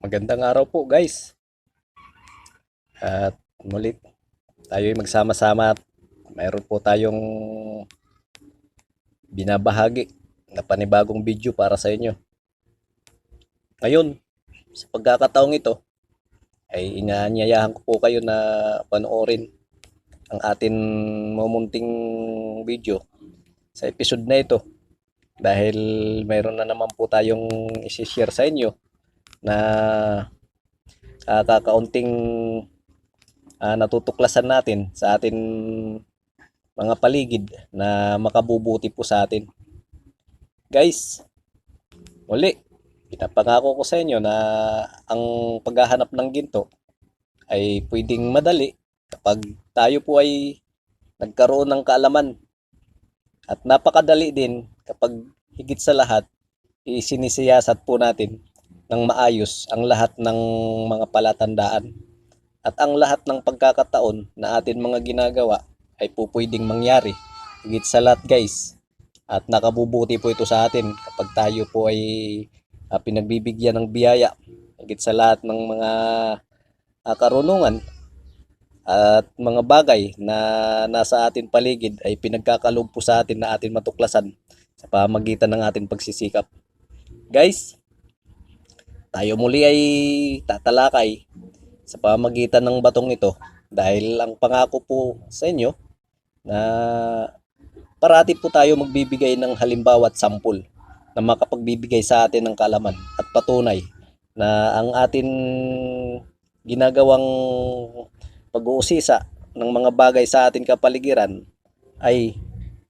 Magandang araw po guys. At muli tayo'y magsama-sama at mayroon po tayong binabahagi na panibagong video para sa inyo. Ngayon, sa pagkakataong ito ay inaanyayahan ko po kayo na panoorin ang atin mumunting video sa episode na ito dahil mayroon na naman po tayong isi-share sa inyo na kakaunting natutuklasan natin sa atin mga paligid na makabubuti po sa atin. Guys, muli, pinapangako ko sa inyo na ang paghahanap ng ginto ay pwedeng madali kapag tayo po ay nagkaroon ng kaalaman at napakadali din kapag higit sa lahat isinisiyasat po natin ng maayos ang lahat ng mga palatandaan at ang lahat ng pagkakataon na atin mga ginagawa ay po pwedeng mangyari. Higit sa lahat guys, at nakabubuti po ito sa atin kapag tayo po ay pinagbibigyan ng biyaya. Higit sa lahat ng mga karunungan at mga bagay na nasa atin paligid ay pinagkakaloob po sa atin na atin matuklasan sa pamagitan ng ating pagsisikap. Guys, tayo muli ay tatalakay sa pamagitan ng batong ito dahil ang pangako po sa inyo na parati po tayo magbibigay ng halimbawa at sampul na makapagbibigay sa atin ng kaalaman at patunay na ang atin ginagawang pag-uusisa ng mga bagay sa ating kapaligiran ay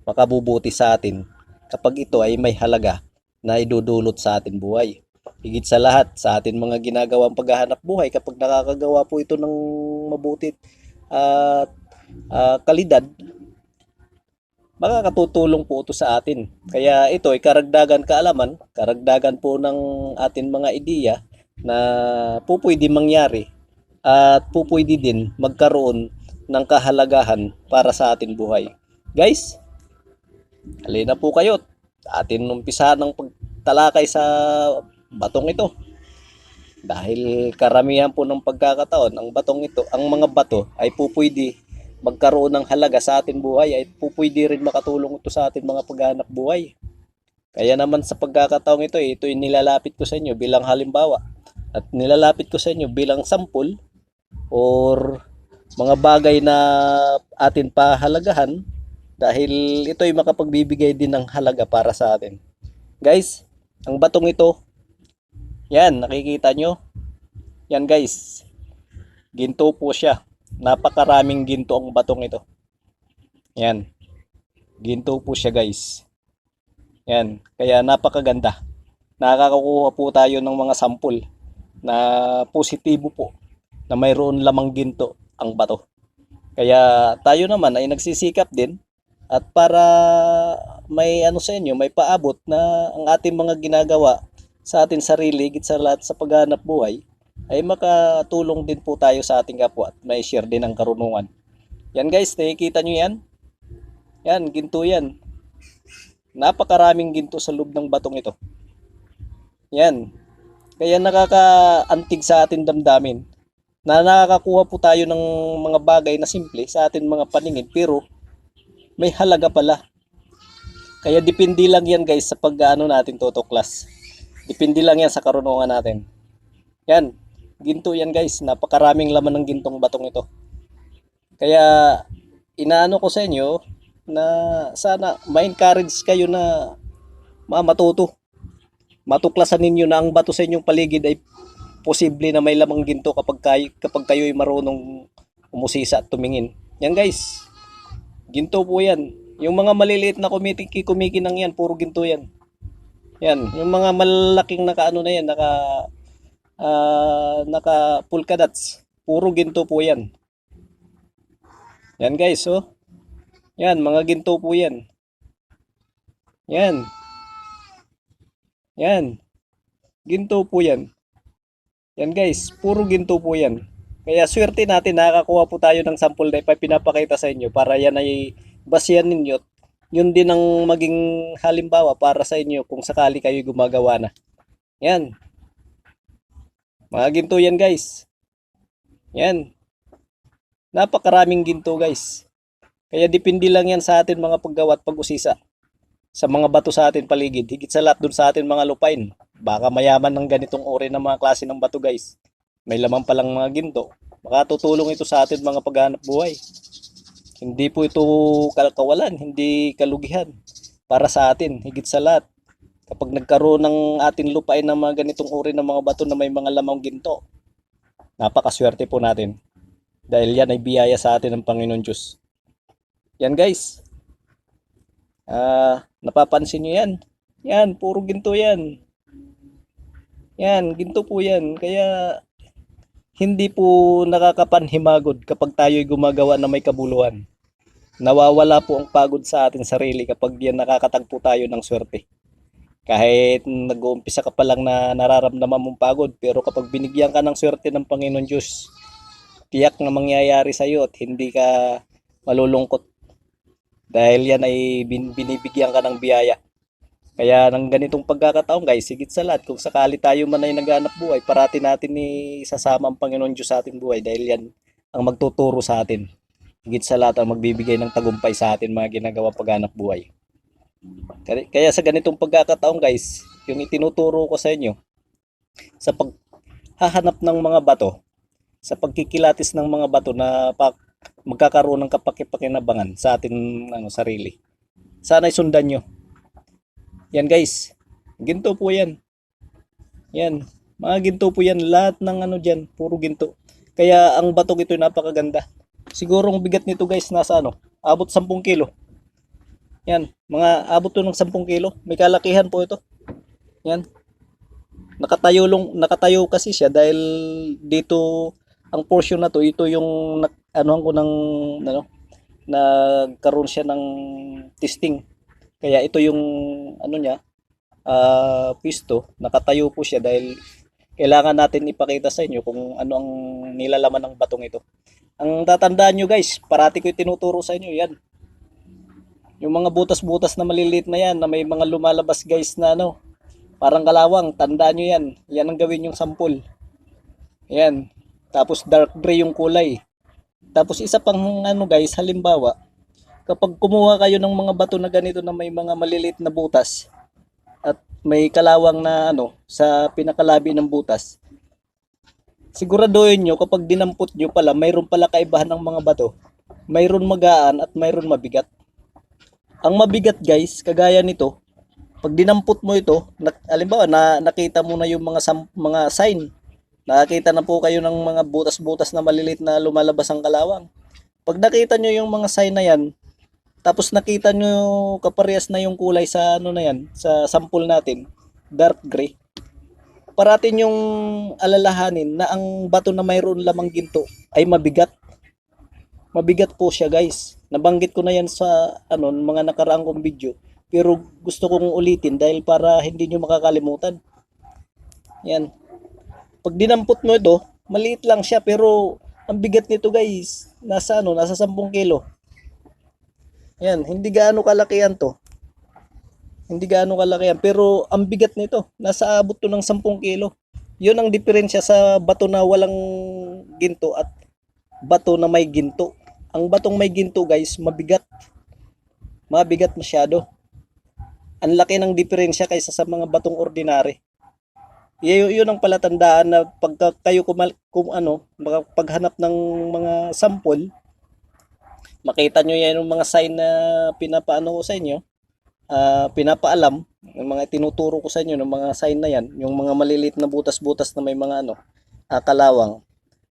makabubuti sa atin kapag ito ay may halaga na idudulot sa ating buhay. Higit sa lahat sa ating mga ginagawang paghahanap buhay kapag nakakagawa po ito ng mabuti at kalidad, makakatutulong po ito sa atin. Kaya ito ay karagdagan kaalaman, karagdagan po ng ating mga ideya na po pwede mangyari at po pwede din magkaroon ng kahalagahan para sa ating buhay. Guys, halina po kayo. Atin umpisahan ng pagtalakay sa batong ito. Dahil karamihan po ng pagkakataon, ang batong ito, ang mga bato ay po pwede magkaroon ng halaga sa ating buhay ay po pwede rin makatulong ito sa ating mga paghahanap buhay. Kaya naman sa pagkakataong ito ay nilalapit ko sa inyo bilang halimbawa at nilalapit ko sa inyo bilang sampul or mga bagay na atin pahalagahan dahil ito ay makapagbibigay din ng halaga para sa atin. Guys, ang batong ito, yan, nakikita nyo? Yan guys, ginto po siya. Napakaraming ginto ang batong ito. Yan, ginto po siya guys. Yan, kaya napakaganda. Nakakakuha po tayo ng mga sampul na positibo po na mayroon lamang ginto ang bato. Kaya tayo naman ay nagsisikap din at para may ano sa inyo, may paabot na ang ating mga ginagawa sa ating sarili, higit sa lahat sa paghanap buhay, ay makatulong din po tayo sa ating kapwa at may share din ang karunungan. Yan guys, nakikita nyo yan? Yan, ginto yan. Napakaraming ginto sa loob ng batong ito. Yan. Kaya nakakaantig sa ating damdamin na nakakakuha po tayo ng mga bagay na simple sa ating mga paningin pero may halaga pala. Kaya depende lang yan guys sa pag-ano natin tutuklas. Depende lang yan sa karunungan natin. Yan, ginto yan guys. Napakaraming laman ng gintong batong ito. Kaya inaano ko sa inyo na sana ma-encourage kayo na matuto. Matuklasan ninyo na ang bato sa inyong paligid ay posible na may lamang ginto kapag kayo ay marunong umusisa at tumingin. Yan guys, ginto po yan. Yung mga maliliit na kumikinang yan, puro ginto yan. Yan, yung mga malalaking naka ano na yan, naka polka dots, puro ginto po yan. Yan guys, oh. Yan, mga ginto po yan. Yan, yan, ginto po yan. Yan guys, puro ginto po yan. Kaya swerte natin nakakakuha po tayo ng sample na ipapinapakita sa inyo para yan ay basihan ninyo. Yun din ang maging halimbawa para sa inyo kung sakali kayo gumagawa na. Yan. Mga ginto yan guys. Yan. Napakaraming ginto guys. Kaya depende lang yan sa atin mga paggawa at pag-usisa. Sa mga bato sa atin paligid. Higit sa lahat dun sa atin mga lupain. Baka mayaman ng ganitong uri ng mga klase ng bato guys. May laman palang mga ginto. Makatutulong ito sa atin mga paghanap buhay. Hindi po ito kawalan, hindi kalugihan. Para sa atin, higit sa lahat. Kapag nagkaroon ng ating lupain ng mga ganitong uri ng mga bato na may mga lamang ginto, napakaswerte po natin. Dahil yan ay biyaya sa atin ng Panginoon Diyos. Yan guys. Napapansin nyo yan. Yan, puro ginto yan. Yan, ginto po yan. Kaya hindi po nakakapanhimagod kapag tayo'y gumagawa na may kabuluhan. Nawawala po ang pagod sa ating sarili kapag yan nakakatagpo tayo ng swerte. Kahit nag-uumpisa ka pa lang na nararamdaman mong pagod, pero kapag binigyan ka ng swerte ng Panginoon Diyos, tiyak na mangyayari sa iyo at hindi ka malulungkot. Dahil yan ay binibigyan ka ng biyaya. Kaya ng ganitong pagkakataon guys, sigit sa lahat, kung sakali tayo man ay naghanap buhay, parati natin isasama ang Panginoon Diyos sa ating buhay dahil yan ang magtuturo sa atin. Higit sa lahat ang magbibigay ng tagumpay sa atin mga ginagawa paghanap buhay. Kaya sa ganitong pagkakataon guys, yung itinuturo ko sa inyo, sa paghahanap ng mga bato, sa pagkikilatis ng mga bato na magkakaroon ng kapaki-pakinabangan sa ating sarili. Sana'y sundan nyo. Yan guys, ginto po yan. Yan, mga ginto po yan. Lahat ng dyan, puro ginto. Kaya ang bato ito napakaganda. Siguro ang bigat nito guys nasa abot 10 kilo. Yan, mga abot to ng 10 kilo. May kalakihan po ito. Yan. Nakatayo kasi siya dahil dito ang portion na to, ito yung ko ng nagkaroon siya ng testing. Kaya ito yung niya, pisto, nakatayo po siya dahil kailangan natin ipakita sa inyo kung ano ang nilalaman ng batong ito. Ang tatandaan nyo guys, parati ko tinuturo sa inyo yan. Yung mga butas-butas na maliliit na yan, na may mga lumalabas guys na parang kalawang, tandaan nyo yan. Yan ang gawin yung sample. Yan. Tapos dark gray yung kulay. Tapos isa pang guys, halimbawa, kapag kumuha kayo ng mga bato na ganito na may mga maliliit na butas at may kalawang na sa pinakalabi ng butas, siguraduhin nyo kapag dinampot nyo pala, mayroon pala kaibahan ng mga bato. Mayroon magaan at mayroon mabigat. Ang mabigat guys, kagaya nito, pag dinampot mo ito, halimbawa nakita mo na yung mga sign. Nakakita na po kayo ng mga butas-butas na malilit na lumalabas ang kalawang. Pag nakita nyo yung mga sign na yan, tapos nakita nyo kaparehas na yung kulay sa na yan, sa sample natin, dark gray, parating yung alalahanin na ang bato na mayroon lamang ginto ay mabigat. Mabigat po siya guys. Nabanggit ko na yan sa mga nakaraang kong video. Pero gusto kong ulitin dahil para hindi nyo makakalimutan. Yan. Pag dinampot mo ito, maliit lang siya pero ang bigat nito guys, nasa 10 kilo. Yan, hindi gaano kalakihan to. Hindi gaano kalakihan pero ang bigat nito, nasa abot to ng 10 kilo. 'Yun ang diferensya sa bato na walang ginto at bato na may ginto. Ang batong may ginto guys, mabigat. Mabigat masyado. Ang laki ng diferensya kaysa sa mga batong ordinary. Yun ang palatandaan na pagka kayo paghanap ng mga sample, makita nyo yan yung mga sign na pinapaano ko sa inyo, pinapaalam, yung mga tinuturo ko sa inyo, ng mga sign na yan, yung mga maliliit na butas-butas na may mga kalawang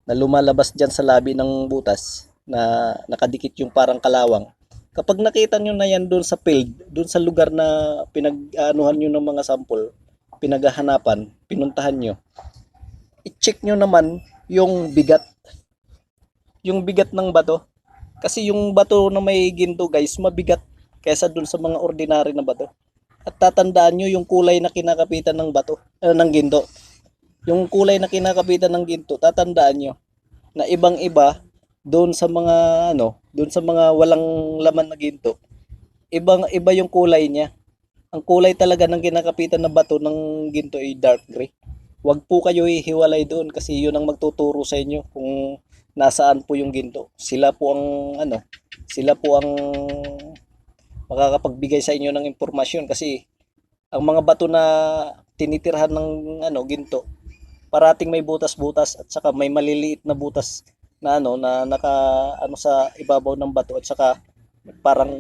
na lumalabas dyan sa labi ng butas na nakadikit yung parang kalawang. Kapag nakita nyo na yan doon sa field, doon sa lugar na pinag-anuhan nyo ng mga sample, pinaghahanapan, pinuntahan nyo, i-check nyo naman yung bigat. Yung bigat ng bato. Kasi yung bato na may ginto guys, mabigat kaysa dun sa mga ordinary na bato. At tatandaan nyo yung kulay na kinakapitan ng bato, ng ginto. Yung kulay na kinakapitan ng ginto, tatandaan nyo na ibang-iba doon sa mga doon sa mga walang laman na ginto. Ibang-iba yung kulay niya. Ang kulay talaga ng kinakapitan na bato ng ginto ay dark gray. Wag po kayo hihiwalay doon kasi yun ang magtuturo sa inyo kung nasaan po yung ginto. Sila po ang ano, sila po ang makakapagbigay sa inyo ng impormasyon kasi ang mga bato na tinitirhan ng ginto, parating may butas-butas at saka may maliliit na butas na na naka sa ibabaw ng bato at saka parang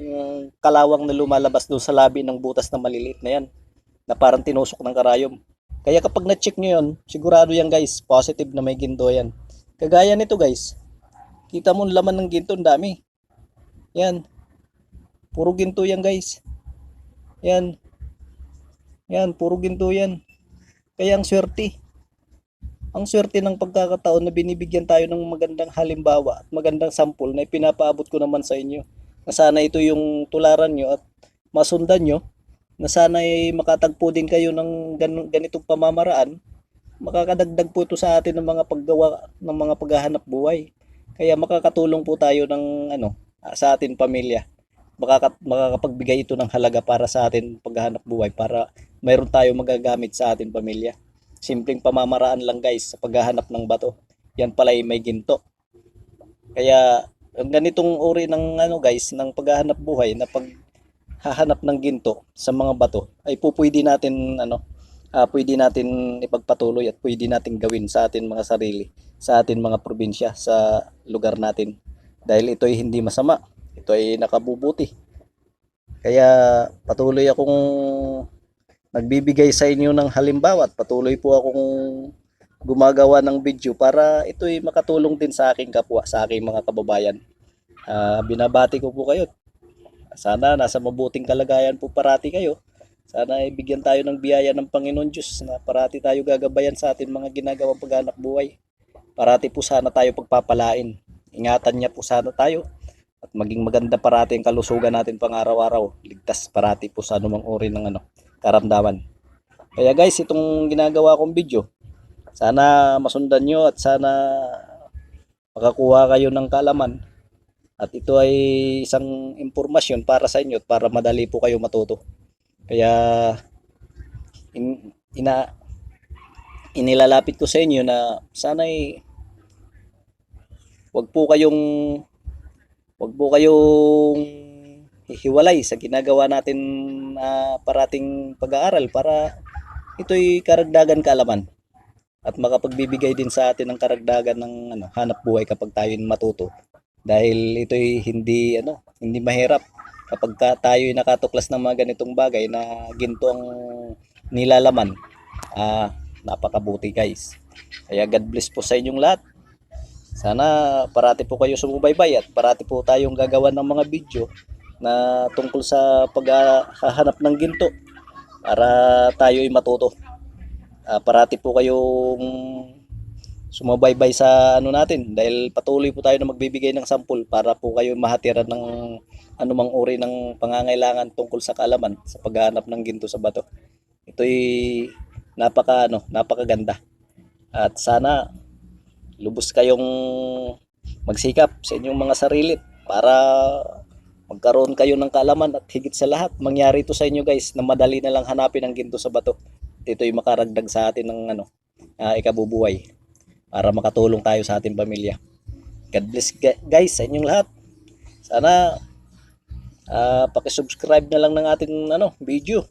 kalawang na lumalabas doon sa labi ng butas na maliliit na yan na parang tinusok ng karayom. Kaya kapag na-check nyo yun, sigurado yan guys, positive na may ginto yan. Kagaya nito guys, kita mo laman ng ginto, ang dami. Yan, puro ginto yan guys. Yan, yan, puro ginto yan. Kaya ang swerte ng pagkakataon na binibigyan tayo ng magandang halimbawa at magandang sampol na ipinapaabot ko naman sa inyo. Na sana ito yung tularan nyo at masundan nyo, na sana ay makatagpo din kayo ng ganitong pamamaraan. Makakadagdag po ito sa atin ng mga paggawa ng mga paghahanap buhay. Kaya makakatulong po tayo ng sa atin pamilya. Makakapagbigay ito ng halaga para sa atin paghahanap buhay para mayroon tayo magagamit sa atin pamilya. Simpleng pamamaraan lang guys sa paghahanap ng bato. Yan pala ay may ginto. Kaya ang ganitong uri ng guys ng paghahanap buhay na paghahanap ng ginto sa mga bato ay pwede natin pwede natin ipagpatuloy at pwede natin gawin sa atin mga sarili, sa atin mga probinsya, sa lugar natin. Dahil ito ay hindi masama, ito ay nakabubuti. Kaya patuloy akong nagbibigay sa inyo ng halimbawa at patuloy po akong gumagawa ng video para ito ay makatulong din sa aking kapwa, sa aking mga kababayan. Binabati ko po kayo. Sana nasa mabuting kalagayan po parati kayo. Sana ibigyan tayo ng biyaya ng Panginoon Diyos na parati tayo gagabayan sa ating mga ginagawang paghanap buhay. Parati po sana tayo pagpapalain. Ingatan niya po sana tayo at maging maganda parati ang kalusugan natin pang araw-araw. Ligtas parati po sa anumang uri ng karamdaman. Kaya guys, itong ginagawa kong video, sana masundan nyo at sana makakuha kayo ng kaalaman. At ito ay isang impormasyon para sa inyo at para madali po kayo matuto. Kaya inilalapit ko sa inyo na sana ay wag po kayong hihiwalay sa ginagawa natin parating pag-aaral para ito'y karagdagan kaalaman at makapagbibigay din sa atin ng karagdagan ng hanap buhay kapag tayo matuto. Dahil ito'y hindi mahirap kapag tayo ay nakatuklas ng mga ganitong bagay na ginto ang nilalaman. Napakabuti guys. Kaya God bless po sa inyong lahat. Sana parati po kayo sumubaybay at parati po tayong gagawa ng mga video na tungkol sa paghahanap ng ginto para tayo ay matuto. Parati po kayong sumubaybay sa natin dahil patuloy po tayo na magbibigay ng sampul para po kayo mahatiran ng anumang uri ng pangangailangan tungkol sa kaalaman sa paghahanap ng ginto sa bato. Ito'y napakaganda. At sana lubos kayong magsikap sa inyong mga sarili para magkaroon kayo ng kaalaman at higit sa lahat, mangyari ito sa inyo guys na madali na lang hanapin ang ginto sa bato. Ito'y makaragdag sa atin ng ikabubuhay para makatulong tayo sa ating pamilya. God bless guys sa inyong lahat. Sana paki-subscribe na lang ng ating video.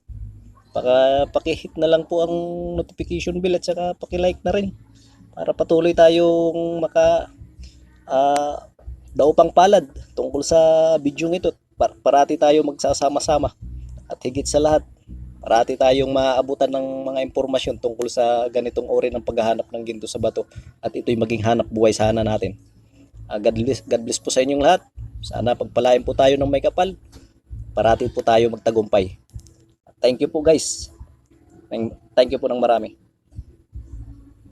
Paki-hit na lang po ang notification bell at saka paki-like na rin para patuloy tayong daupang palad tungkol sa video ito. Parati tayo magsasama-sama at higit sa lahat parati tayong maabutan ng mga impormasyon tungkol sa ganitong uri ng paghahanap ng ginto sa bato at ito'y maging hanap buhay sana natin. God bless po sa inyong lahat. Sana pagpalain po tayo ng may kapal. Parati po tayo magtagumpay. Thank you po guys. Thank you po ng marami.